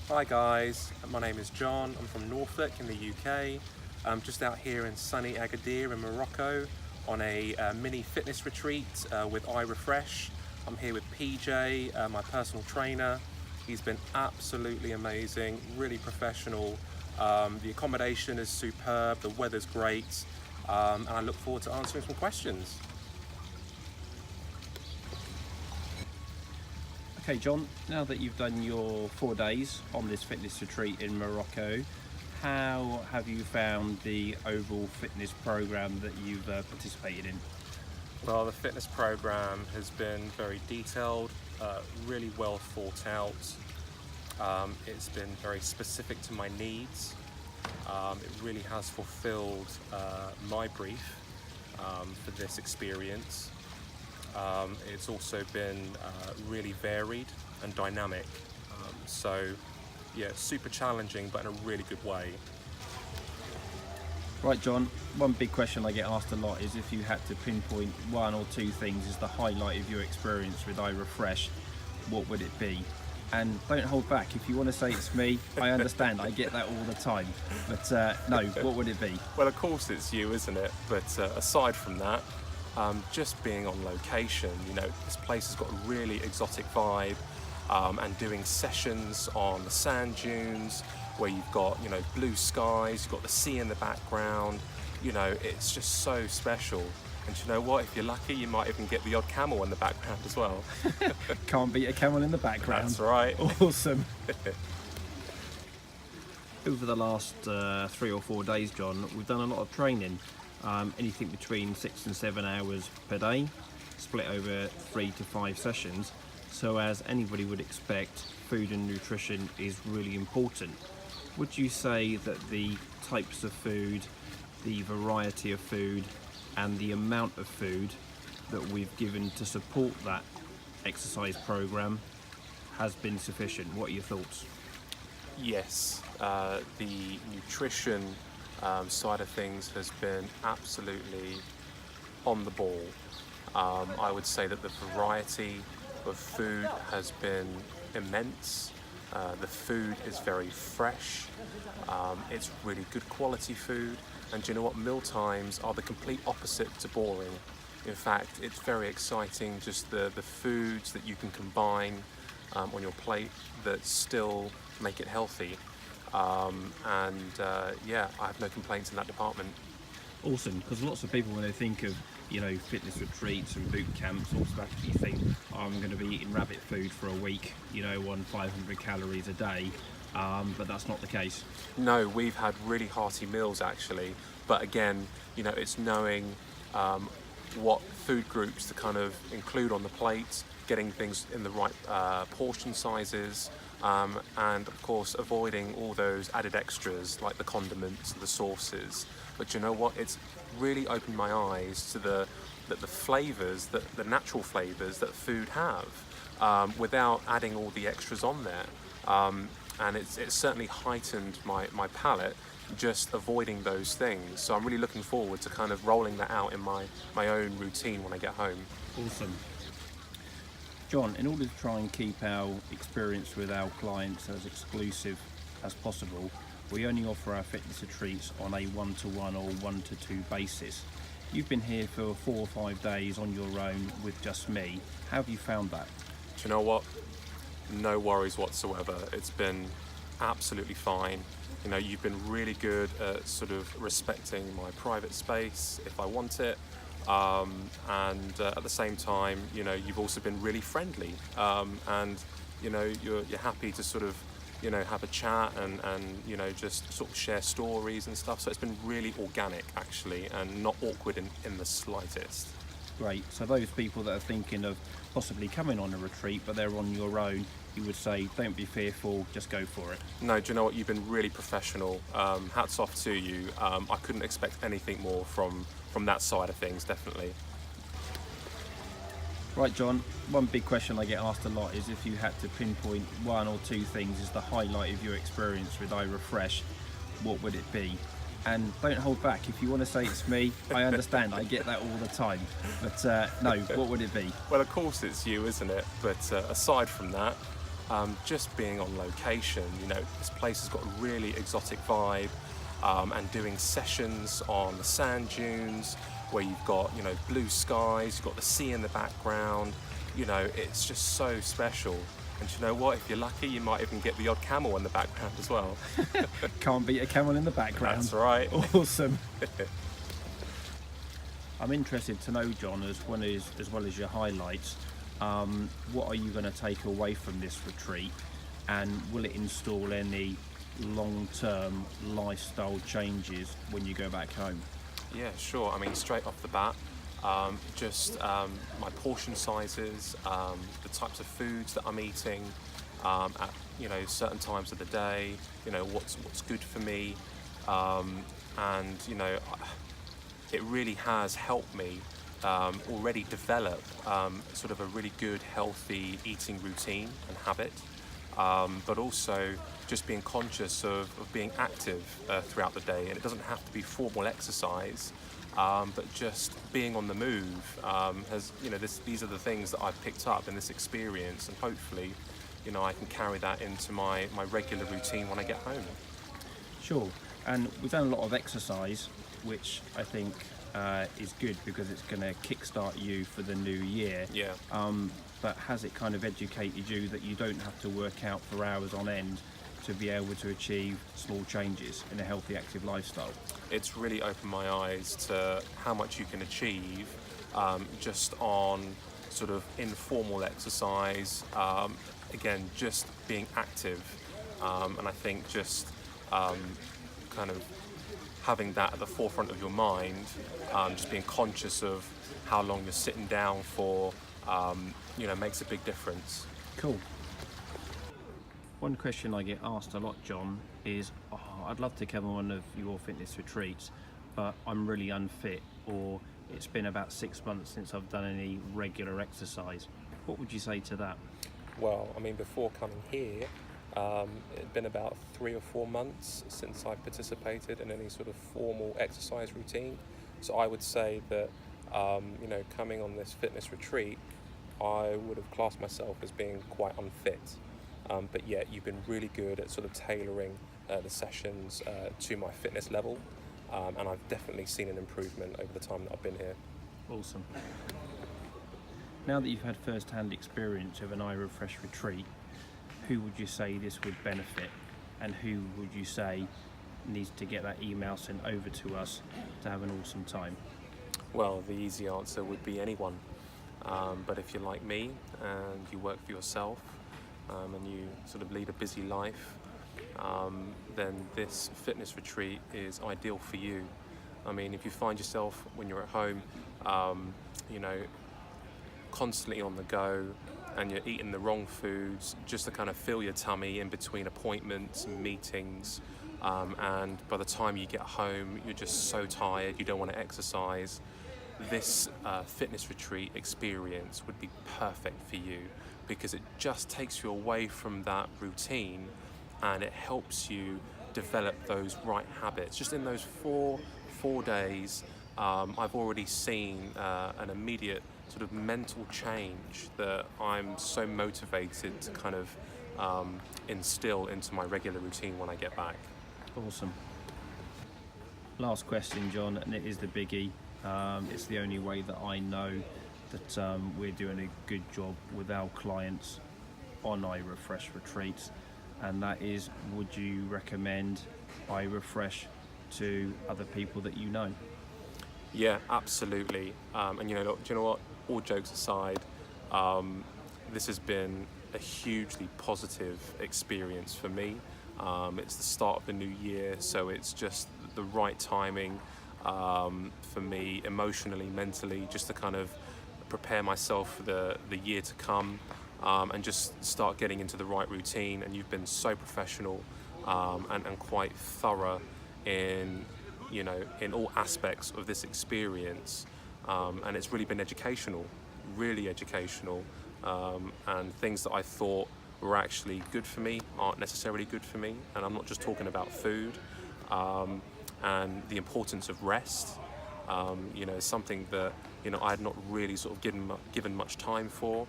Hi guys, my name is John. I'm from Norfolk in the UK. I'm just out here in sunny Agadir in Morocco on a mini fitness retreat with iRefresh. I'm here with PJ, my personal trainer. He's been absolutely amazing, really professional. The accommodation is superb, the weather's great, and I look forward to answering some questions. Okay, John, now that you've done your 4 days on this fitness retreat in Morocco, how have you found the overall fitness program that you've participated in? Well, the fitness program has been very detailed, really well thought out. It's been very specific to my needs. It really has fulfilled my brief for this experience. It's also been really varied and dynamic. So yeah, super challenging, but in a really good way. Right, John, one big question I get asked a lot is if you had to pinpoint one or two things as the highlight of your experience with iRefresh, what would it be? And don't hold back, if you want to say it's me, I understand, I get that all the time. But no, what would it be? Well, of course it's you, isn't it? But aside from that, just being on location, this place has got a really exotic vibe, and doing sessions on the sand dunes where you've got, blue skies, you've got the sea in the background, it's just so special. And you know what, if you're lucky, you might even get the odd camel in the background as well. Can't beat a camel in the background. That's right. Awesome. Over the last 3 or 4 days, John, we've done a lot of training. Anything between 6 and 7 hours per day, split over 3 to 5 sessions. So as anybody would expect, food and nutrition is really important. Would you say that the types of food, the variety of food, and the amount of food that we've given to support that exercise program has been sufficient? What are your thoughts? Yes, the nutrition side of things has been absolutely on the ball. I would say that the variety of food has been immense. The food is very fresh. It's really good quality food. And do you know what? Meal times are the complete opposite to boring. In fact, it's very exciting, just the foods that you can combine on your plate that still make it healthy. Yeah, I have no complaints in that department. Awesome, because lots of people when they think of fitness retreats and boot camps automatically think, oh, I'm going to be eating rabbit food for a week, on 500 calories a day, but that's not the case. No, we've had really hearty meals actually, but again, it's knowing what food groups to kind of include on the plate, getting things in the right portion sizes, and of course avoiding all those added extras like the condiments, the sauces. But you know what? It's really opened my eyes to the flavors, the natural flavors that food have, without adding all the extras on there. And it's certainly heightened my palate, just avoiding those things. So I'm really looking forward to kind of rolling that out in my own routine when I get home. Awesome. John, in order to try and keep our experience with our clients as exclusive as possible, we only offer our fitness retreats on a 1-to-1 or 1-to-2 basis. You've been here for 4 or 5 days on your own with just me. How have you found that? Do you know what? No worries whatsoever. It's been absolutely fine. You've been really good at sort of respecting my private space if I want it. And at the same time, you've also been really friendly, and you're happy to sort of have a chat and just sort of share stories and stuff. So it's been really organic actually, and not awkward in the slightest. Great. So those people that are thinking of possibly coming on a retreat but they're on your own, you would say don't be fearful, just go for it. No, do you know what? You've been really professional. Hats off to you. I couldn't expect anything more from that side of things, definitely. Right, John, one big question I get asked a lot is if you had to pinpoint one or two things as the highlight of your experience with iRefresh, what would it be? And don't hold back, if you want to say it's me, I understand, I get that all the time. But no, what would it be? Well, of course it's you, isn't it? But aside from that, just being on location. You know, this place has got a really exotic vibe, and doing sessions on the sand dunes where you've got, you know, blue skies, you've got the sea in the background. You know, it's just so special. And you know what? If you're lucky, you might even get the odd camel in the background as well. Can't beat a camel in the background. That's right. Awesome. I'm interested to know, John, as well as your highlights, what are you going to take away from this retreat, and will it install any long-term lifestyle changes when you go back home? Yeah, sure. I mean, straight off the bat, just my portion sizes, the types of foods that I'm eating at, you know, certain times of the day. You know, what's good for me, and you know, it really has helped me already develop sort of a really good, healthy eating routine and habit, but also just being conscious of being active throughout the day. And it doesn't have to be formal exercise, but just being on the move has, you know, these are the things that I've picked up in this experience, and hopefully, you know, I can carry that into my regular routine when I get home. Sure. And we've done a lot of exercise, which I think is good because it's going to kickstart you for the new year. Yeah. But has it kind of educated you that you don't have to work out for hours on end to be able to achieve small changes in a healthy, active lifestyle? It's really opened my eyes to how much you can achieve just on sort of informal exercise. Again, just being active, and I think just kind of having that at the forefront of your mind, just being conscious of how long you're sitting down for, you know, makes a big difference. Cool. One question I get asked a lot, John, is, I'd love to come on one of your fitness retreats, but I'm really unfit, or it's been about 6 months since I've done any regular exercise. What would you say to that? Well, I mean, before coming here, it'd been about 3 or 4 months since I participated in any sort of formal exercise routine. So I would say that, you know, coming on this fitness retreat, I would have classed myself as being quite unfit. But yet you've been really good at sort of tailoring the sessions to my fitness level. And I've definitely seen an improvement over the time that I've been here. Awesome. Now that you've had first-hand experience of an iRefresh retreat, who would you say this would benefit, and who would you say needs to get that email sent over to us to have an awesome time? Well, the easy answer would be anyone. But if you're like me and you work for yourself, and you sort of lead a busy life, then this fitness retreat is ideal for you. I mean, if you find yourself when you're at home, you know, constantly on the go, and you're eating the wrong foods just to kind of fill your tummy in between appointments and meetings, and by the time you get home, you're just so tired, you don't want to exercise, this fitness retreat experience would be perfect for you, because it just takes you away from that routine and it helps you develop those right habits. Just in those four days, I've already seen an immediate sort of mental change that I'm so motivated to kind of instill into my regular routine when I get back. Awesome. Last question, John, and it is the biggie. It's the only way that I know that we're doing a good job with our clients on iRefresh retreats, and that is, would you recommend iRefresh to other people that you know? Yeah, absolutely. And you know, look, do you know what? All jokes aside, this has been a hugely positive experience for me. It's the start of the new year, so it's just the right timing for me, emotionally, mentally, just to kind of prepare myself for the year to come, and just start getting into the right routine. And you've been so professional and quite thorough in, you know, in all aspects of this experience, and it's really been educational, really educational, and things that I thought were actually good for me aren't necessarily good for me. And I'm not just talking about food, and the importance of rest. You know, something that, you know, I had not really sort of given much time for,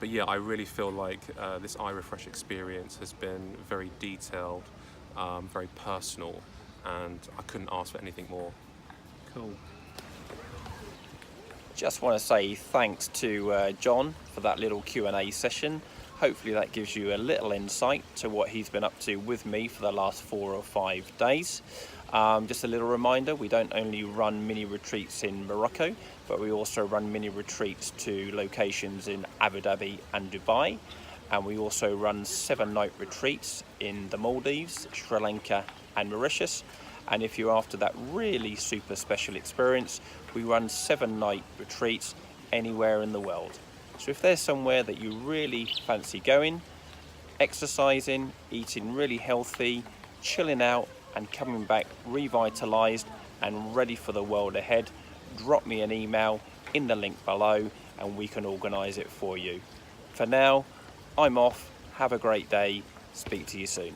But yeah, I really feel like this iRefresh experience has been very detailed, very personal, and I couldn't ask for anything more. Cool. Just want to say thanks to John for that little Q&A session. Hopefully that gives you a little insight to what he's been up to with me for the last 4 or 5 days. Just a little reminder, we don't only run mini retreats in Morocco, but we also run mini retreats to locations in Abu Dhabi and Dubai. And we also run 7-night retreats in the Maldives, Sri Lanka and Mauritius. And if you're after that really super special experience, we run 7-night retreats anywhere in the world. So if there's somewhere that you really fancy going, exercising, eating really healthy, chilling out and coming back revitalized and ready for the world ahead, drop me an email in the link below and we can organise it for you. For now, I'm off. Have a great day. Speak to you soon.